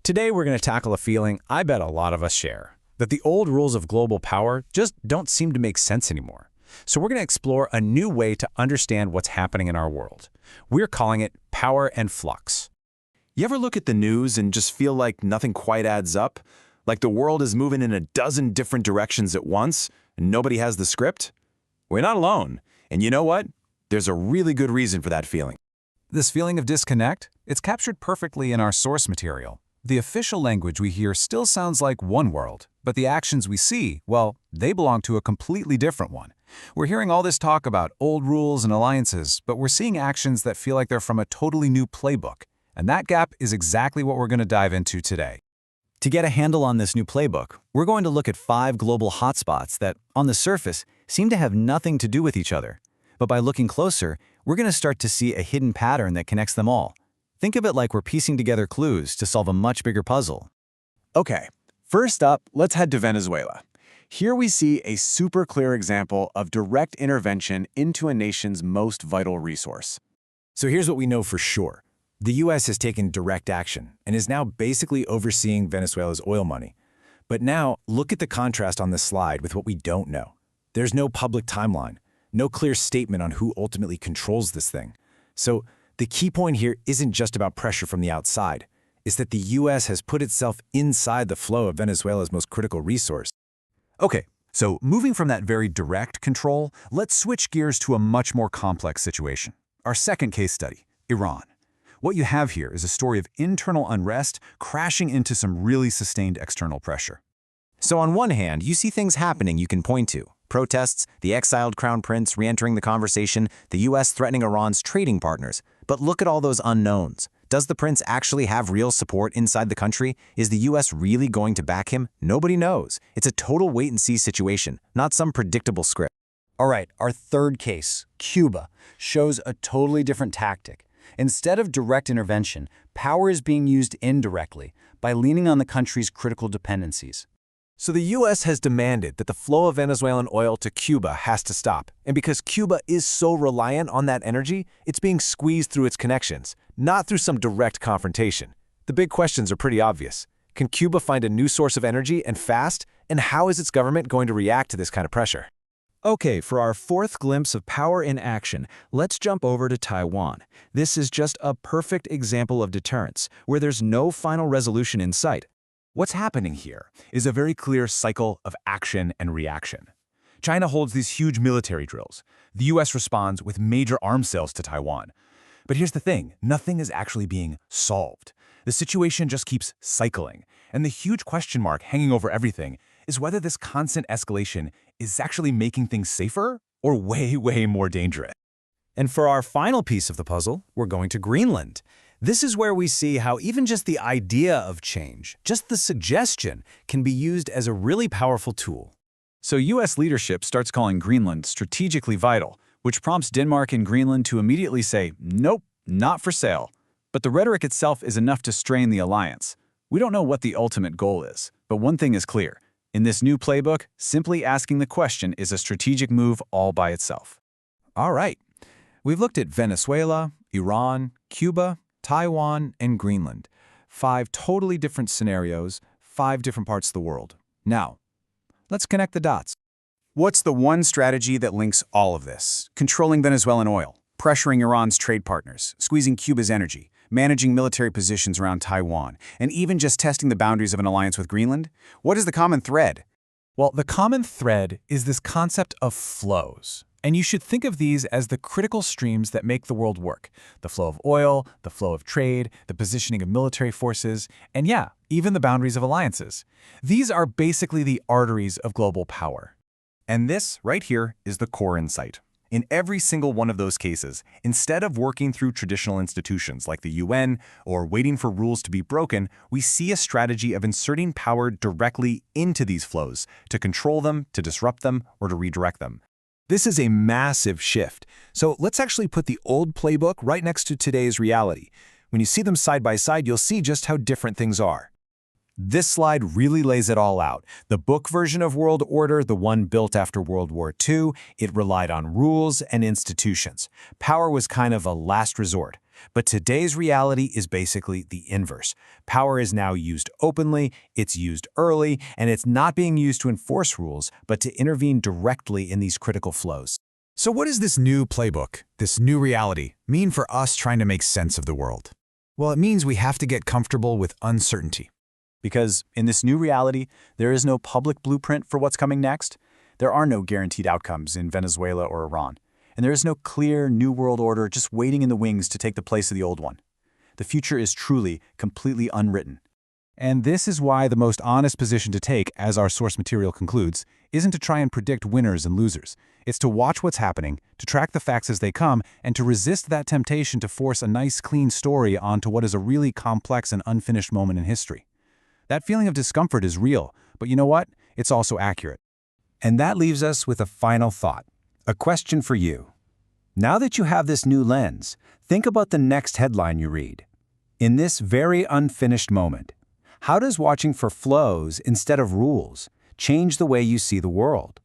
Today we're going to tackle a feeling I bet a lot of us share, that the old rules of global power just don't seem to make sense anymore. So we're going to explore a new way to understand what's happening in our world. We're calling it power and flux. You ever look at the news and just feel like nothing quite adds up? Like the world is moving in a dozen different directions at once, and nobody has the script? We're not alone. And you know what? There's a really good reason for that feeling. This feeling of disconnect, it's captured perfectly in our source material. The official language we hear still sounds like one world, but the actions we see, well, they belong to a completely different one. We're hearing all this talk about old rules and alliances, but we're seeing actions that feel like they're from a totally new playbook. And that gap is exactly what we're going to dive into today. To get a handle on this new playbook, we're going to look at 5 global hotspots that, on the surface, seem to have nothing to do with each other. But by looking closer, we're going to start to see a hidden pattern that connects them all. Think of it like we're piecing together clues to solve a much bigger puzzle. Okay, first up, let's head to Venezuela. Here we see a super clear example of direct intervention into a nation's most vital resource. So here's what we know for sure. The U.S. has taken direct action and is now basically overseeing Venezuela's oil money. But now, look at the contrast on this slide with what we don't know. There's no public timeline, no clear statement on who ultimately controls this thing. So the key point here isn't just about pressure from the outside. It's that the U.S. has put itself inside the flow of Venezuela's most critical resource. Okay, so moving from that very direct control, let's switch gears to a much more complex situation. Our second case study, Iran. What you have here is a story of internal unrest crashing into some really sustained external pressure. So on one hand, you see things happening you can point to. Protests, the exiled crown prince re-entering the conversation, the U.S. threatening Iran's trading partners. But look at all those unknowns. Does the prince actually have real support inside the country? Is the U.S. really going to back him? Nobody knows. It's a total wait-and-see situation, not some predictable script. All right, our third case, Cuba, shows a totally different tactic. Instead of direct intervention, power is being used indirectly by leaning on the country's critical dependencies. So the U.S. has demanded that the flow of Venezuelan oil to Cuba has to stop. And because Cuba is so reliant on that energy, it's being squeezed through its connections, not through some direct confrontation. The big questions are pretty obvious. Can Cuba find a new source of energy and fast? And how is its government going to react to this kind of pressure? Okay, for our fourth glimpse of power in action, let's jump over to Taiwan. This is just a perfect example of deterrence, where there's no final resolution in sight. What's happening here is a very clear cycle of action and reaction. China holds these huge military drills. The U.S. responds with major arms sales to Taiwan. But here's the thing, nothing is actually being solved. The situation just keeps cycling, and the huge question mark hanging over everything is whether this constant escalation is actually making things safer or way more dangerous. And for our final piece of the puzzle, we're going to Greenland. This is where we see how even just the idea of change, just the suggestion, can be used as a really powerful tool. So U.S. leadership starts calling Greenland strategically vital, which prompts Denmark and Greenland to immediately say, nope, not for sale. But the rhetoric itself is enough to strain the alliance. We don't know what the ultimate goal is, but one thing is clear. In this new playbook, simply asking the question is a strategic move all by itself. All right. We've looked at Venezuela, Iran, Cuba, Taiwan, and Greenland. 5 totally different scenarios, 5 different parts of the world. Now, let's connect the dots. What's the one strategy that links all of this? Controlling Venezuelan oil, pressuring Iran's trade partners, squeezing Cuba's energy, managing military positions around Taiwan, and even just testing the boundaries of an alliance with Greenland? What is the common thread? Well, the common thread is this concept of flows. And you should think of these as the critical streams that make the world work. The flow of oil, the flow of trade, the positioning of military forces, and yeah, even the boundaries of alliances. These are basically the arteries of global power. And this, right here, is the core insight. In every single one of those cases, instead of working through traditional institutions like the UN or waiting for rules to be broken, we see a strategy of inserting power directly into these flows to control them, to disrupt them, or to redirect them. This is a massive shift. So let's actually put the old playbook right next to today's reality. When you see them side by side, you'll see just how different things are. This slide really lays it all out. The book version of world order, the one built after World War II, it relied on rules and institutions. Power was kind of a last resort. But today's reality is basically the inverse. Power is now used openly, it's used early, and it's not being used to enforce rules, but to intervene directly in these critical flows. So what does this new playbook, this new reality, mean for us trying to make sense of the world? Well, it means we have to get comfortable with uncertainty. Because in this new reality, there is no public blueprint for what's coming next. There are no guaranteed outcomes in Venezuela or Iran. And there is no clear new world order just waiting in the wings to take the place of the old one. The future is truly, completely unwritten. And this is why the most honest position to take, as our source material concludes, isn't to try and predict winners and losers. It's to watch what's happening, to track the facts as they come, and to resist that temptation to force a nice, clean story onto what is a really complex and unfinished moment in history. That feeling of discomfort is real, but you know what? It's also accurate. And that leaves us with a final thought. A question for you. Now that you have this new lens, think about the next headline you read. In this very unfinished moment, how does watching for flows instead of rules change the way you see the world?